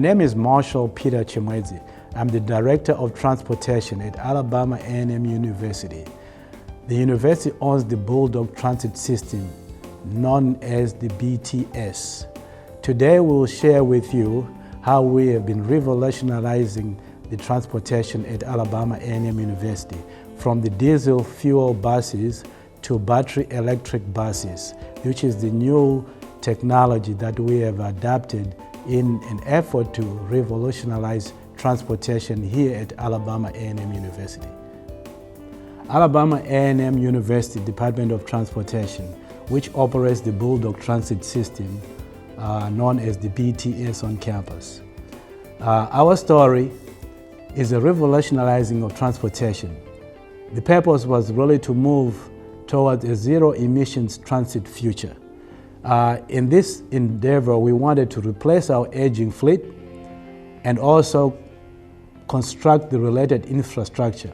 My name is Marshall Peter Chimwedzi. I'm the Director of Transportation at Alabama A&M University. The university owns the Bulldog Transit System, known as the BTS. Today we will share with you how we have been revolutionizing the transportation at Alabama A&M University, from the diesel fuel buses to battery electric buses, which is the new technology that we have adapted in an effort to revolutionize transportation here at Alabama A&M University. Alabama A&M University Department of Transportation, which operates the Bulldog Transit System, known as the BTS on campus. Our story is a revolutionizing of transportation. The purpose was really to move towards a zero emissions transit future. In this endeavor, we wanted to replace our aging fleet and also construct the related infrastructure.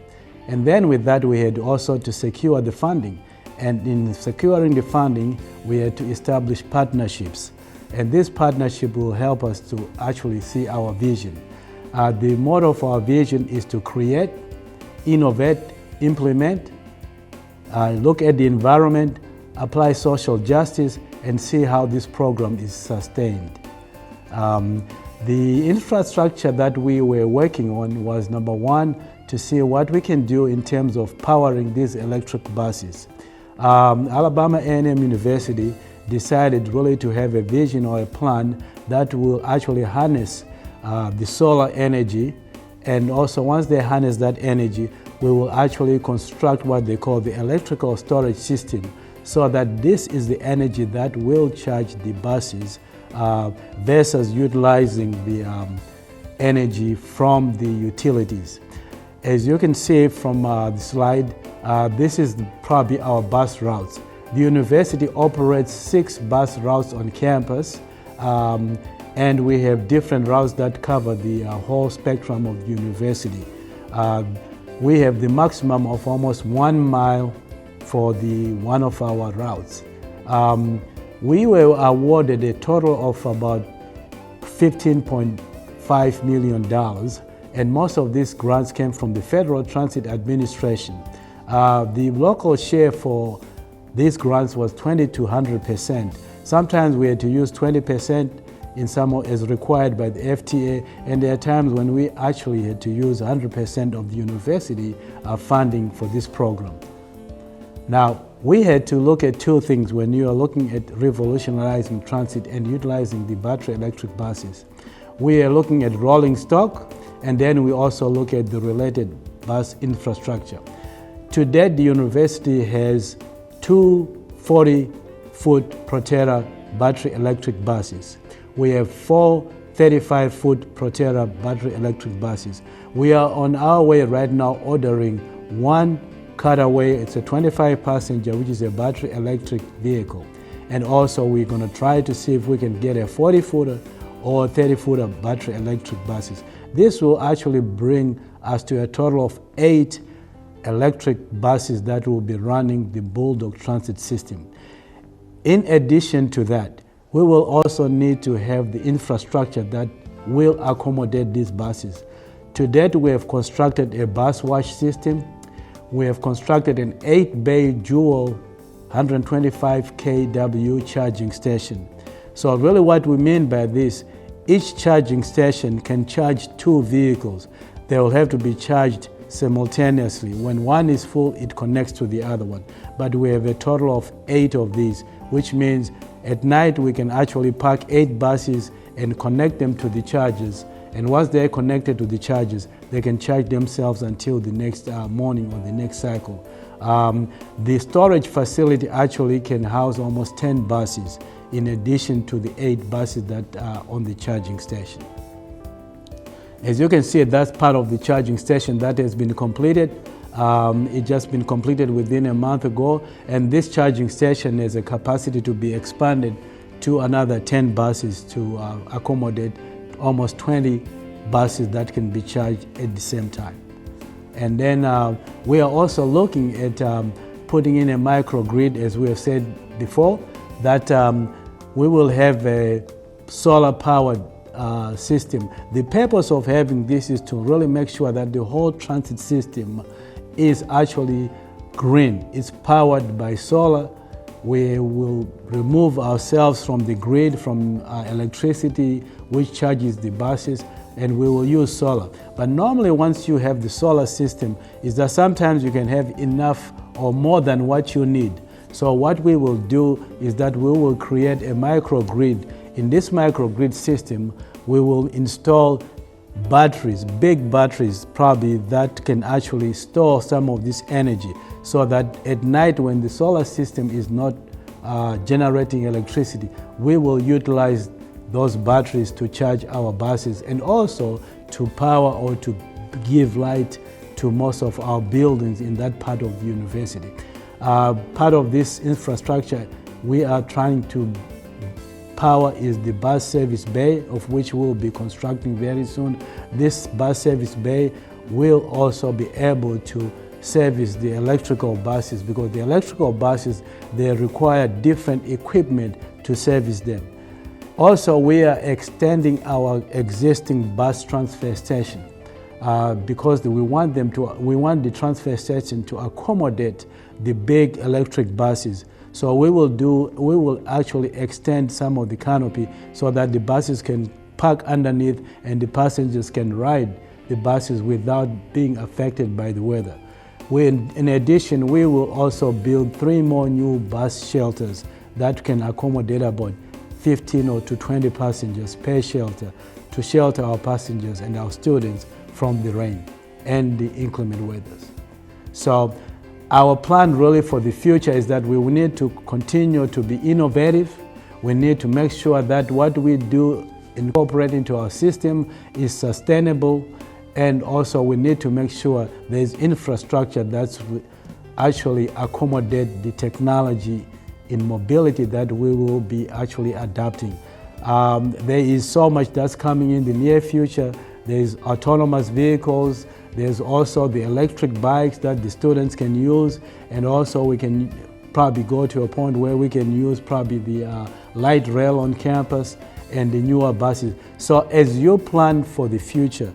And then with that, we had also to secure the funding. And in securing the funding, we had to establish partnerships. And this partnership will help us to actually see our vision. The motto of our vision is to create, innovate, implement, look at the environment, apply social justice, and see how this program is sustained. The infrastructure that we were working on was, number one, to see what we can do in terms of powering these electric buses. Alabama A&M University decided really to have a vision or a plan that will actually harness the solar energy, and also once they harness that energy, we will actually construct what they call the electrical storage system, so that this is the energy that will charge the buses versus utilizing the energy from the utilities. As you can see from the slide, this is probably our bus routes. The university operates 6 bus routes on campus, and we have different routes that cover the whole spectrum of the university. We have the maximum of almost 1 mile for one of our routes. We were awarded a total of about $15.5 million, and most of these grants came from the Federal Transit Administration. The local share for these grants was 20 to 100%. Sometimes we had to use 20% in some as required by the FTA, and there are times when we actually had to use 100% of the university funding for this program. Now, we had to look at 2 things when you are looking at revolutionizing transit and utilizing the battery electric buses. We are looking at rolling stock, and then we also look at the related bus infrastructure. To date, the university has 2 40-foot Proterra battery electric buses. We have 4 35-foot Proterra battery electric buses. We are on our way right now ordering 1 Cutaway. It's a 25-passenger, which is a battery electric vehicle. And also we're going to try to see if we can get a 40-footer or 30-footer battery electric buses. This will actually bring us to a total of 8 electric buses that will be running the Bulldog Transit System. In addition to that, we will also need to have the infrastructure that will accommodate these buses. To date, we have constructed a bus wash system. We have constructed an 8-bay dual 125 kW charging station. So really what we mean by this, each charging station can charge 2 vehicles. They will have to be charged simultaneously. When one is full, it connects to the other one. But we have a total of 8 of these, which means at night we can actually park 8 buses and connect them to the chargers. And once they're connected to the chargers, they can charge themselves until the next morning or the next cycle. The storage facility actually can house almost 10 buses in addition to the 8 buses that are on the charging station. As you can see, that's part of the charging station that has been completed. It just been completed within a month ago, and this charging station has a capacity to be expanded to another 10 buses to accommodate almost 20 buses that can be charged at the same time. And then we are also looking at putting in a microgrid, as we have said before, that we will have a solar-powered system. The purpose of having this is to really make sure that the whole transit system is actually green. It's powered by solar. We will remove ourselves from the grid, from electricity, which charges the buses, and we will use solar. But normally once you have the solar system, is that sometimes you can have enough or more than what you need. So what we will do is that we will create a microgrid. In this microgrid system, we will install batteries, big batteries probably, that can actually store some of this energy, so that at night when the solar system is not generating electricity, we will utilize those batteries to charge our buses and also to power or to give light to most of our buildings in that part of the university. Part of this infrastructure we are trying to power is the bus service bay, of which we'll be constructing very soon. This bus service bay will also be able to service the electrical buses, because the electrical buses, they require different equipment to service them. Also, we are extending our existing bus transfer station because we want the transfer station to accommodate the big electric buses. So we will actually extend some of the canopy so that the buses can park underneath and the passengers can ride the buses without being affected by the weather. In addition, we will also build 3 more new bus shelters that can accommodate about 15 or to 20 passengers per shelter, to shelter our passengers and our students from the rain and the inclement weathers. So our plan really for the future is that we will need to continue to be innovative. We need to make sure that what we do incorporate into our system is sustainable, and also we need to make sure there's infrastructure that's actually accommodate the technology in mobility that we will be actually adapting. There is so much that's coming in the near future. There's autonomous vehicles. There's also the electric bikes that the students can use, and also we can probably go to a point where we can use probably the light rail on campus and the newer buses. So as you plan for the future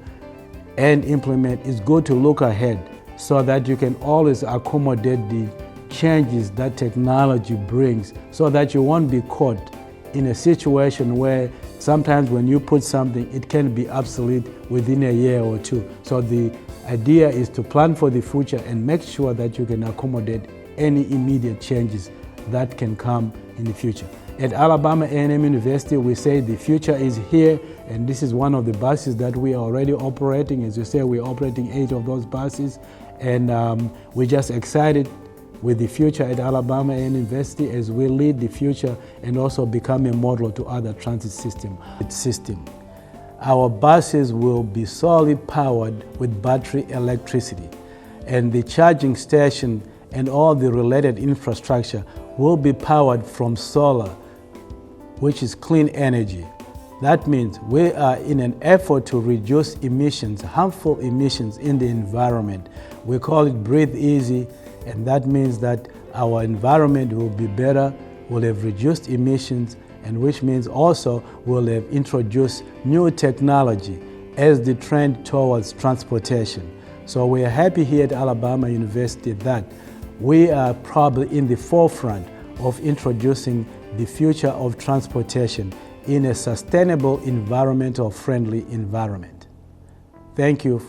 and implement, it's good to look ahead so that you can always accommodate the changes that technology brings, so that you won't be caught in a situation where sometimes when you put something, it can be obsolete within a year or two. So the idea is to plan for the future and make sure that you can accommodate any immediate changes that can come in the future. At Alabama A&M University, we say the future is here, and this is one of the buses that we are already operating. As you say, we're operating 8 of those buses, and we're just excited with the future at Alabama A&M University as we lead the future and also become a model to other transit system. Our buses will be solely powered with battery electricity, and the charging station and all the related infrastructure will be powered from solar, which is clean energy. That means we are in an effort to reduce emissions, harmful emissions in the environment. We call it Breathe Easy, and that means that our environment will be better, we'll have reduced emissions, and which means also we'll have introduced new technology as the trend towards transportation. So we are happy here at Alabama University that we are probably in the forefront of introducing the future of transportation in a sustainable, environmental friendly environment. Thank you.